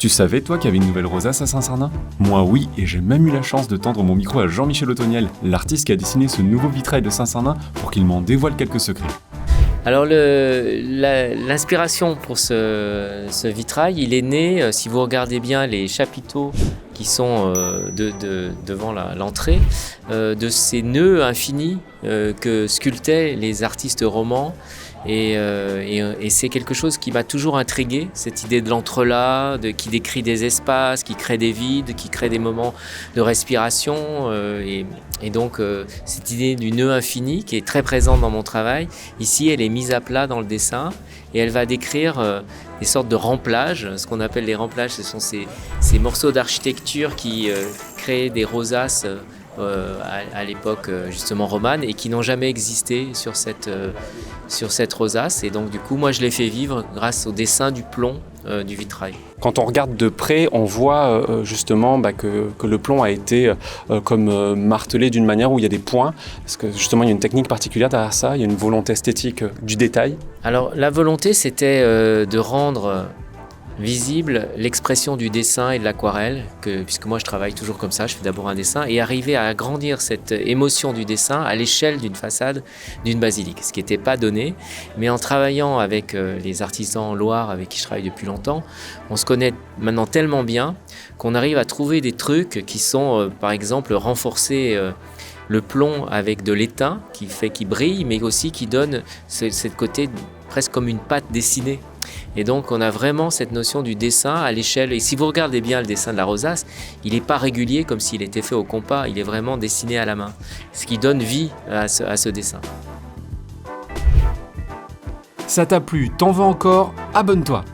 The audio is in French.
Tu savais, toi, qu'il y avait une nouvelle rosace à Saint-Cernin ? Moi, oui, et j'ai même eu la chance de tendre mon micro à Jean-Michel Otoniel, l'artiste qui a dessiné ce nouveau vitrail de Saint-Cernin, pour qu'il m'en dévoile quelques secrets. Alors l'inspiration pour ce vitrail, il est né, si vous regardez bien les chapiteaux qui sont devant l'entrée, de ces nœuds infinis que sculptaient les artistes romans. Et c'est quelque chose qui m'a toujours intrigué, cette idée de l'entrelac, qui décrit des espaces, qui crée des vides, qui crée des moments de respiration. Et donc cette idée du nœud infini qui est très présente dans mon travail, ici elle est mise à plat dans le dessin et elle va décrire des sortes de remplages. Ce qu'on appelle les remplages, ce sont ces morceaux d'architecture qui créent des rosaces à l'époque justement romane et qui n'ont jamais existé sur cette rosace. Et donc du coup moi je l'ai fait vivre grâce au dessin du plomb du vitrail. Quand on regarde de près, on voit justement que le plomb a été comme martelé d'une manière où il y a des points, parce que justement il y a une technique particulière derrière ça, il y a une volonté esthétique du détail. Alors la volonté c'était de rendre visible l'expression du dessin et de l'aquarelle, puisque moi je travaille toujours comme ça, je fais d'abord un dessin, et arriver à agrandir cette émotion du dessin à l'échelle d'une façade d'une basilique, ce qui n'était pas donné, mais en travaillant avec les artisans en Loire avec qui je travaille depuis longtemps, on se connaît maintenant tellement bien qu'on arrive à trouver des trucs qui sont par exemple renforcer le plomb avec de l'étain qui brille, mais aussi qui donne ce côté presque comme une pâte dessinée. Et donc on a vraiment cette notion du dessin à l'échelle. Et si vous regardez bien le dessin de la rosace, il n'est pas régulier comme s'il était fait au compas, il est vraiment dessiné à la main, ce qui donne vie à ce dessin. Ça t'a plu, t'en veux encore ? Abonne-toi !